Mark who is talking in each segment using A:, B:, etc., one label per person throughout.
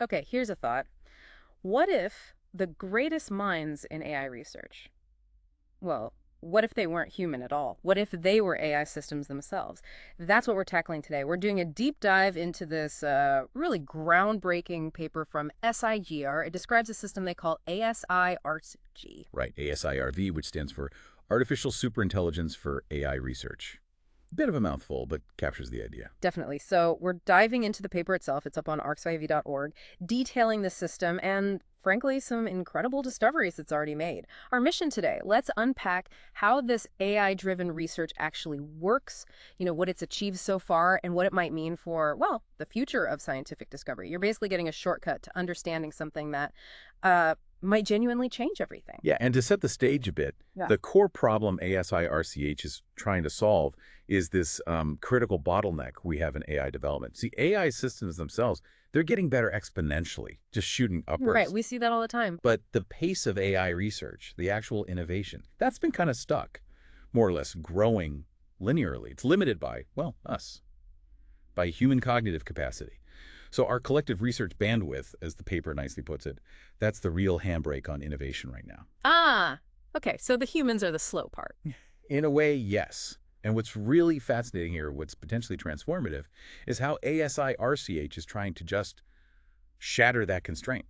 A: Okay, here's a thought. What if the greatest minds in AI research, well, what if they weren't human at all? What if they were AI systems themselves? That's what we're tackling today. We're doing a deep dive into this really groundbreaking paper from SIGR. It describes a system they call ASIRG.
B: Right, ASIRV, which stands for Artificial Superintelligence for AI Research. Bit of a mouthful, but captures the idea.
A: Definitely. So we're diving into the paper itself. It's up on arxiv.org, detailing the system and, frankly, some incredible discoveries it's already made. Our mission today, let's unpack how this AI-driven research actually works, what it's achieved so far, and what it might mean for, well, the future of scientific discovery. You're basically getting a shortcut to understanding something that might genuinely change everything.
B: Yeah, and to set the stage a bit,
A: Yeah.
B: the core problem ASIRCH is trying to solve is this critical bottleneck we have in AI development. See, AI systems themselves, they're getting better exponentially, just shooting
A: Right,
B: upwards.
A: we see that all the time.
B: But the pace of AI research, the actual innovation, that's been kind of stuck, more or less growing linearly. It's limited by, well, us, by human cognitive capacity. So our collective research bandwidth, as the paper nicely puts it, that's the real handbrake on innovation right now.
A: Ah, okay, so the humans are the slow part.
B: In a way, yes. And what's really fascinating here, what's potentially transformative, is how ASIRCH is trying to just shatter that constraint.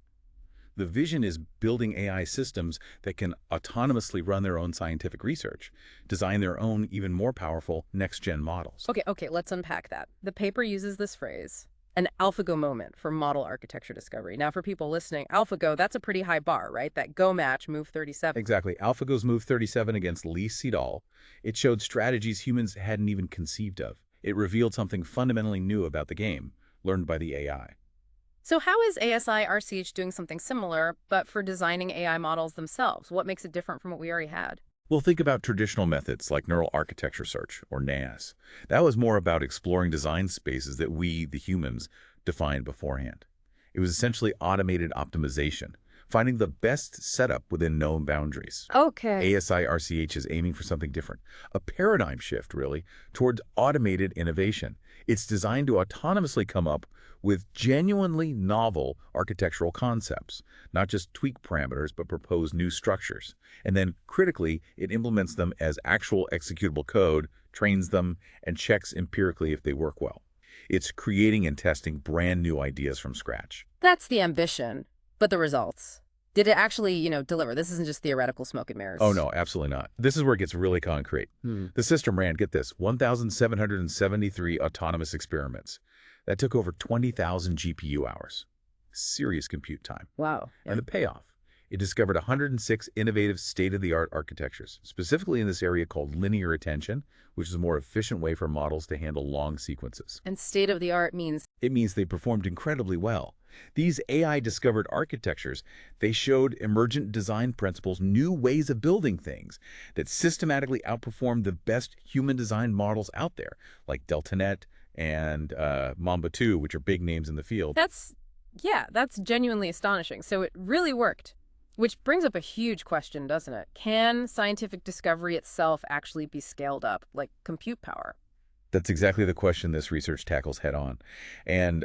B: The vision is building AI systems that can autonomously run their own scientific research, design their own even more powerful next-gen models.
A: Okay, let's unpack that. The paper uses this phrase, an AlphaGo moment for model architecture discovery. Now, for people listening, AlphaGo, that's a pretty high bar, right? That Go match, move 37.
B: Exactly. AlphaGo's Move 37 against Lee Sedol. It showed strategies humans hadn't even conceived of. It revealed something fundamentally new about the game, learned by the AI.
A: So how is ASI-RCH doing something similar, but for designing AI models themselves? What makes it different from what we already had?
B: Well, think about traditional methods like neural architecture search, or NAS. That was more about exploring design spaces that we, the humans, defined beforehand. It was essentially automated optimization, finding the best setup within known boundaries.
A: Okay.
B: ASIRCH is aiming for something different, a paradigm shift, really, towards automated innovation. It's designed to autonomously come up with genuinely novel architectural concepts, not just tweak parameters, but propose new structures. And then, critically, it implements them as actual executable code, trains them, and checks empirically if they work well. It's creating and testing brand new ideas from scratch.
A: That's the ambition. But the results? Did it actually, deliver? This isn't just theoretical smoke and mirrors.
B: Oh, no, absolutely not. This is where it gets really concrete. The system ran, get this, 1,773 autonomous experiments. That took over 20,000 GPU hours. Serious compute time.
A: Wow.
B: And the payoff, it discovered 106 innovative state-of-the-art architectures, specifically in this area called linear attention, which is a more efficient way for models to handle long sequences.
A: And state-of-the-art means?
B: It means they performed incredibly well. These AI-discovered architectures, they showed emergent design principles, new ways of building things that systematically outperformed the best human-designed models out there, like DeltaNet and Mamba 2, which are big names in the field.
A: That's genuinely astonishing. So it really worked. Which brings up a huge question, doesn't it? Can scientific discovery itself actually be scaled up, like compute power?
B: That's exactly the question this research tackles head-on. And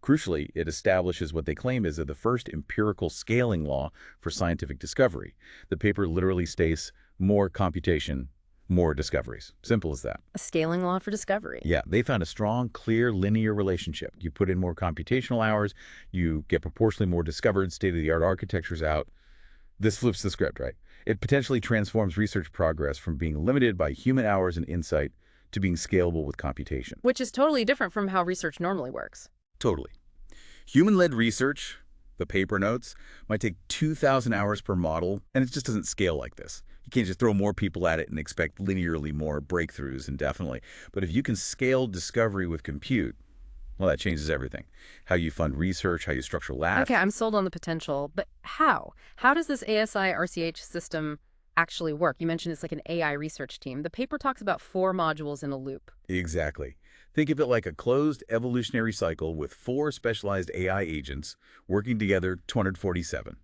B: crucially, it establishes what they claim is the first empirical scaling law for scientific discovery. The paper literally states more computation, more discoveries. Simple as that.
A: A scaling law for discovery.
B: Yeah, they found a strong, clear, linear relationship. You put in more computational hours, you get proportionally more discovered state-of-the-art architectures out. This flips the script, right? It potentially transforms research progress from being limited by human hours and insight to being scalable with computation.
A: Which is totally different from how research normally works.
B: Totally. Human-led research, the paper notes, might take 2,000 hours per model, and it just doesn't scale like this. You can't just throw more people at it and expect linearly more breakthroughs indefinitely. But if you can scale discovery with compute, well, that changes everything. How you fund research, how you structure labs.
A: Okay, I'm sold on the potential, but how? How does this ASI-RCH system actually work? You mentioned it's like an AI research team. The paper talks about 4 modules in a loop.
B: Exactly. Think of it like a closed evolutionary cycle with 4 specialized AI agents working together 247.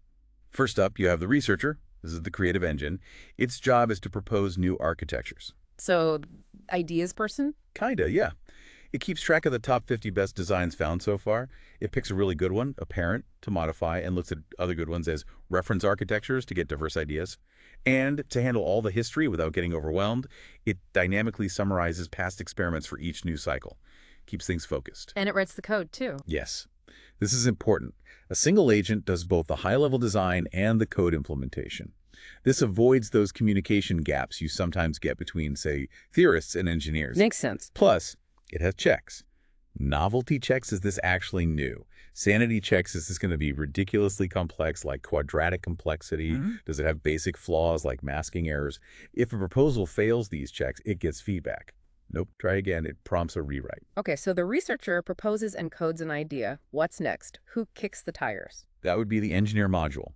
B: First up, you have the researcher. This is the creative engine. Its job is to propose new architectures.
A: So, ideas person?
B: Kinda, yeah. It keeps track of the top 50 best designs found so far. It picks a really good one, a parent, to modify, and looks at other good ones as reference architectures to get diverse ideas. And to handle all the history without getting overwhelmed, it dynamically summarizes past experiments for each new cycle. Keeps things focused.
A: And it writes the code, too.
B: Yes, this is important. A single agent does both the high-level design and the code implementation. This avoids those communication gaps you sometimes get between, say, theorists and engineers.
A: Makes sense.
B: Plus, it has checks. Novelty checks, is this actually new? Sanity checks, is this going to be ridiculously complex, like quadratic complexity? Does it have basic flaws like masking errors? If a proposal fails these checks, it gets feedback. Nope, try again. It prompts a rewrite.
A: Okay, so the researcher proposes and codes an idea. What's next? Who kicks the tires?
B: That would be the engineer module.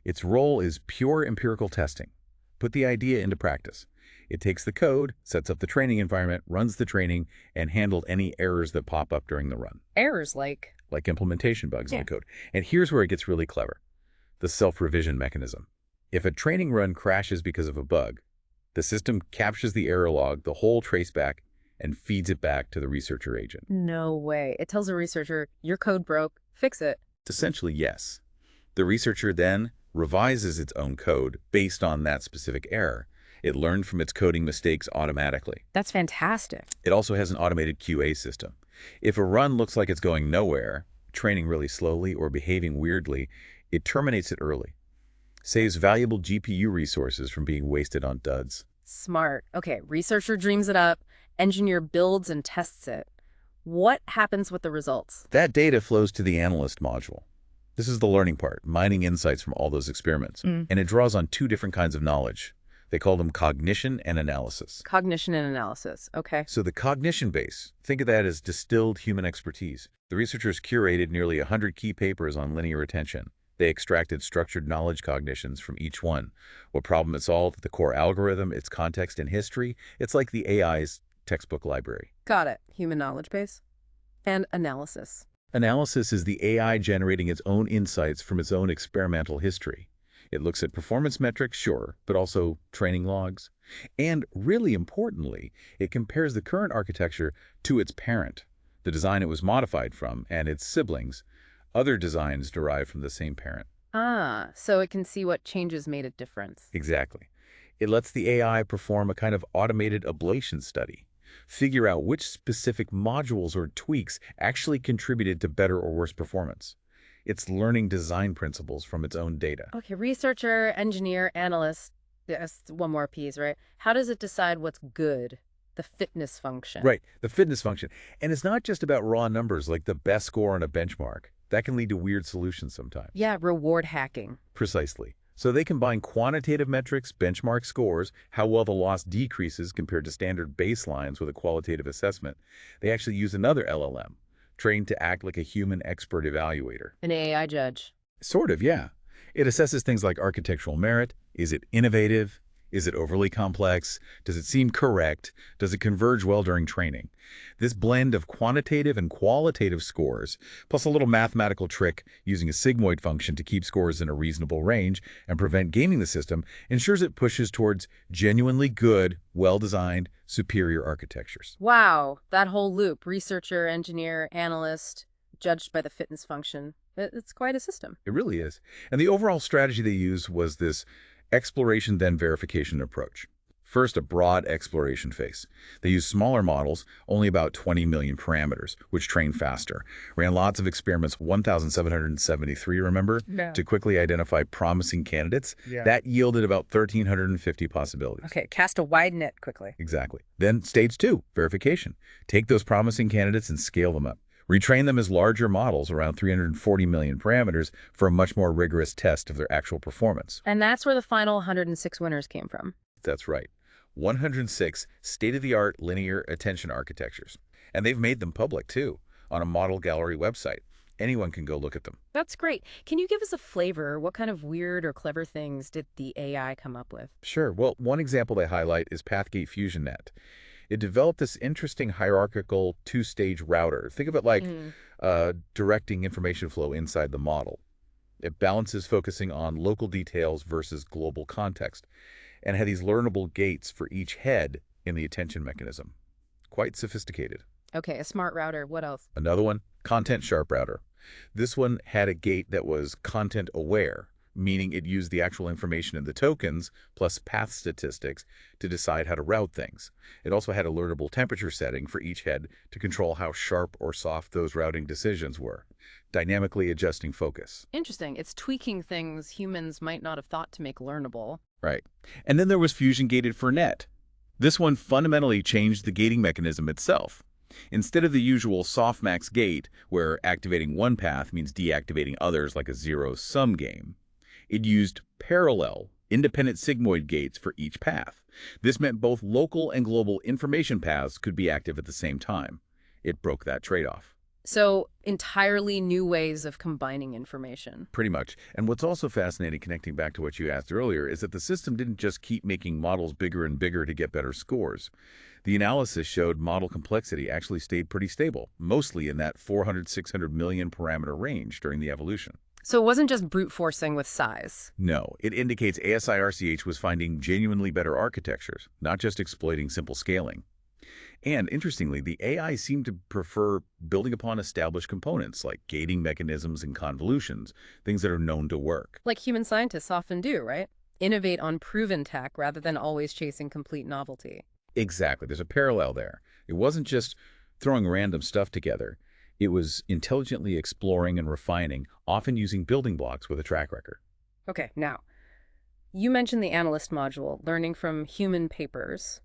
B: Its role is pure empirical testing. Put the idea into practice. It takes the code, sets up the training environment, runs the training, and handles any errors that pop up during the run.
A: Errors like?
B: Like implementation bugs in the code. And here's where it gets really clever. The self-revision mechanism. If a training run crashes because of a bug, the system captures the error log, the whole traceback, and feeds it back to the researcher agent.
A: No way. It tells the researcher, your code broke, fix it.
B: Essentially, yes. The researcher then revises its own code based on that specific error. It learned from its coding mistakes automatically.
A: That's fantastic.
B: It also has an automated QA system. If a run looks like it's going nowhere, training really slowly, or behaving weirdly, it terminates it early. Saves valuable GPU resources from being wasted on duds.
A: Smart. Okay, researcher dreams it up, engineer builds and tests it. What happens with the results?
B: That data flows to the analyst module. This is the learning part, mining insights from all those experiments. And it draws on two different kinds of knowledge. They call them cognition and analysis.
A: Cognition and analysis. Okay.
B: So the cognition base, think of that as distilled human expertise. The researchers curated nearly 100 key papers on linear attention. They extracted structured knowledge cognitions from each one. What problem it solved, the core algorithm, its context and history. It's like the AI's textbook library.
A: Got it. Human knowledge base. And analysis.
B: Analysis is the AI generating its own insights from its own experimental history. It looks at performance metrics, sure, but also training logs. And really importantly, it compares the current architecture to its parent, the design it was modified from, and its siblings, other designs derived from the same parent.
A: Ah, so it can see what changes made a difference.
B: Exactly. It lets the AI perform a kind of automated ablation study, figure out which specific modules or tweaks actually contributed to better or worse performance. It's learning design principles from its own data.
A: Okay, researcher, engineer, analyst. That's one more piece, right? How does it decide what's good? The fitness function.
B: Right, the fitness function. And it's not just about raw numbers like the best score on a benchmark. That can lead to weird solutions sometimes.
A: Yeah, reward hacking.
B: Precisely. So they combine quantitative metrics, benchmark scores, how well the loss decreases compared to standard baselines with a qualitative assessment. They actually use another LLM, trained to act like a human expert evaluator.
A: An AI judge.
B: Sort of, yeah. It assesses things like architectural merit. Is it innovative? Is it overly complex? Does it seem correct? Does it converge well during training? This blend of quantitative and qualitative scores, plus a little mathematical trick using a sigmoid function to keep scores in a reasonable range and prevent gaming the system, ensures it pushes towards genuinely good, well-designed, superior architectures.
A: Wow, that whole loop, researcher, engineer, analyst, judged by the fitness function. It's quite a system.
B: It really is. And the overall strategy they used was this exploration then verification approach. First, a broad exploration phase. They used smaller models, only about 20 million parameters, which trained faster. Ran lots of experiments, 1,773, remember?
A: Yeah.
B: To quickly identify promising candidates.
A: Yeah.
B: That yielded about 1,350 possibilities.
A: Okay, cast a wide net quickly.
B: Exactly. Then stage 2, verification. Take those promising candidates and scale them up. Retrain them as larger models, around 340 million parameters, for a much more rigorous test of their actual performance.
A: And that's where the final 106 winners came from.
B: That's right. 106 state-of-the-art linear attention architectures. And they've made them public, too, on a model gallery website. Anyone can go look at them.
A: That's great. Can you give us a flavor? What kind of weird or clever things did the AI come up with?
B: Sure. Well, one example they highlight is Pathgate FusionNet. It developed this interesting hierarchical two-stage router. Think of it like directing information flow inside the model. It balances focusing on local details versus global context, and had these learnable gates for each head in the attention mechanism. Quite sophisticated.
A: Okay, a smart router. What else?
B: Another one, content sharp router. This one had a gate that was content aware, meaning it used the actual information in the tokens plus path statistics to decide how to route things. It also had alertable temperature setting for each head to control how sharp or soft those routing decisions were, dynamically adjusting focus.
A: Interesting. It's tweaking things humans might not have thought to make learnable.
B: Right. And then there was fusion gated for net. This one fundamentally changed the gating mechanism itself. Instead of the usual softmax gate, where activating one path means deactivating others like a zero-sum game, it used parallel, independent sigmoid gates for each path. This meant both local and global information paths could be active at the same time. It broke that trade-off.
A: So, entirely new ways of combining information.
B: Pretty much. And what's also fascinating, connecting back to what you asked earlier, is that the system didn't just keep making models bigger and bigger to get better scores. The analysis showed model complexity actually stayed pretty stable, mostly in that 400-600 million parameter range during the evolution.
A: So it wasn't just brute forcing with size.
B: No, it indicates ASI-RCH was finding genuinely better architectures, not just exploiting simple scaling. And interestingly, the AI seemed to prefer building upon established components like gating mechanisms and convolutions, things that are known to work.
A: Like human scientists often do, right? Innovate on proven tech rather than always chasing complete novelty.
B: Exactly. There's a parallel there. It wasn't just throwing random stuff together. It was intelligently exploring and refining, often using building blocks with a track record.
A: Okay, now, you mentioned the analyst module, learning from human papers,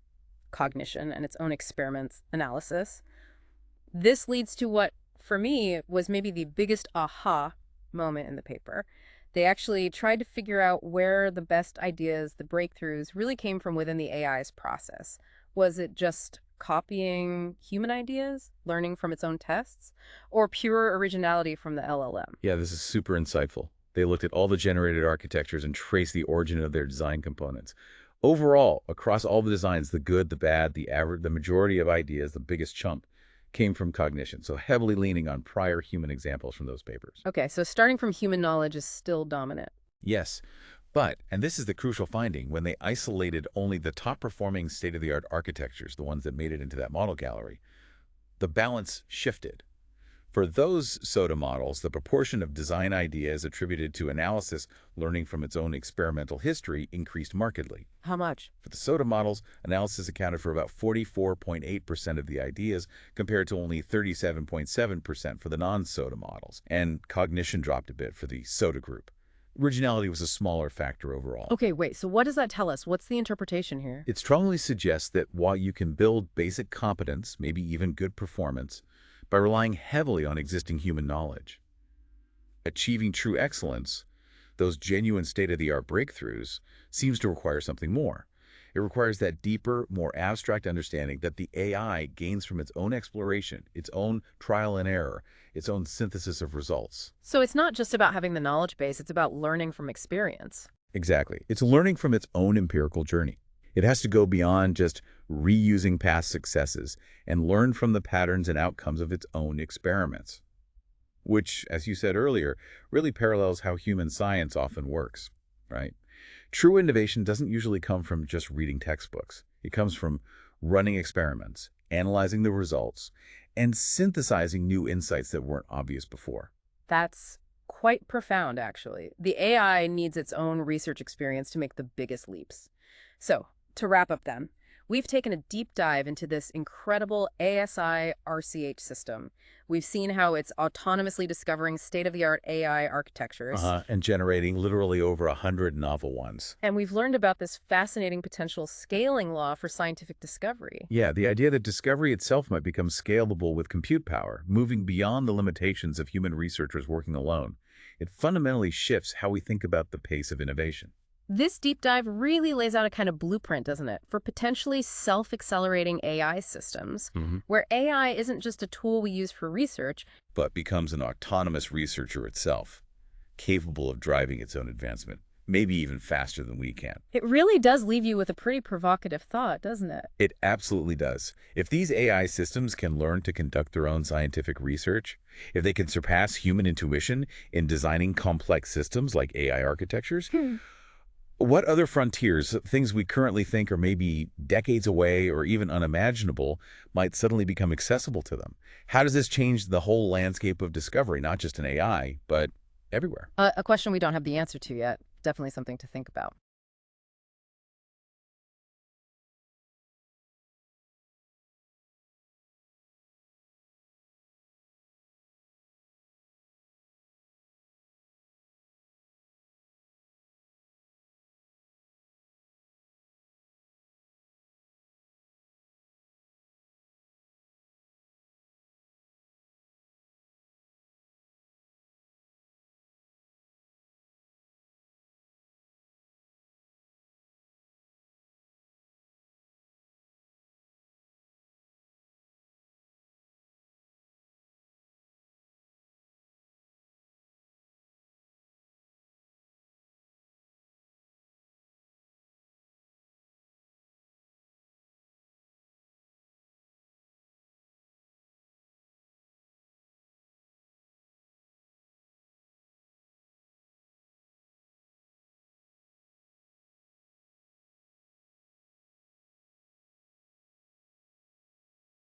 A: cognition, and its own experiments analysis. This leads to what, for me, was maybe the biggest aha moment in the paper. They actually tried to figure out where the best ideas, the breakthroughs, really came from within the AI's process. Was it just copying human ideas, learning from its own tests, or pure originality from the LLM?
B: Yeah, this is super insightful. They looked at all the generated architectures and traced the origin of their design components. Overall, across all the designs, the good, the bad, the average, the majority of ideas, the biggest chunk, came from cognition, so heavily leaning on prior human examples from those papers.
A: Okay, so starting from human knowledge is still dominant.
B: Yes, but, and this is the crucial finding, when they isolated only the top-performing state-of-the-art architectures, the ones that made it into that model gallery, the balance shifted. For those SOTA models, the proportion of design ideas attributed to analysis learning from its own experimental history increased markedly.
A: How much?
B: For the SOTA models, analysis accounted for about 44.8% of the ideas, compared to only 37.7% for the non-SOTA models, and cognition dropped a bit for the SOTA group. Originality was a smaller factor overall.
A: Okay, wait, so what does that tell us? What's the interpretation here?
B: It strongly suggests that while you can build basic competence, maybe even good performance, by relying heavily on existing human knowledge, achieving true excellence, those genuine state-of-the-art breakthroughs, seems to require something more. It requires that deeper, more abstract understanding that the AI gains from its own exploration, its own trial and error, its own synthesis of results.
A: So it's not just about having the knowledge base, it's about learning from experience.
B: Exactly. It's learning from its own empirical journey. It has to go beyond just reusing past successes and learn from the patterns and outcomes of its own experiments, which, as you said earlier, really parallels how human science often works, right? True innovation doesn't usually come from just reading textbooks. It comes from running experiments, analyzing the results, and synthesizing new insights that weren't obvious before.
A: That's quite profound, actually. The AI needs its own research experience to make the biggest leaps. So, to wrap up then, we've taken a deep dive into this incredible ASI-RCH system. We've seen how it's autonomously discovering state-of-the-art AI architectures.
B: And generating literally over 100 novel ones.
A: And we've learned about this fascinating potential scaling law for scientific discovery.
B: Yeah, the idea that discovery itself might become scalable with compute power, moving beyond the limitations of human researchers working alone. It fundamentally shifts how we think about the pace of innovation.
A: This deep dive really lays out a kind of blueprint, doesn't it, for potentially self-accelerating AI systems, where AI isn't just a tool we use for research,
B: but becomes an autonomous researcher itself, capable of driving its own advancement, maybe even faster than we can.
A: It really does leave you with a pretty provocative thought, doesn't it?
B: It absolutely does. If these AI systems can learn to conduct their own scientific research, if they can surpass human intuition in designing complex systems like AI architectures, What other frontiers, things we currently think are maybe decades away or even unimaginable, might suddenly become accessible to them? How does this change the whole landscape of discovery, not just in AI, but everywhere?
A: A question we don't have the answer to yet. Definitely something to think about.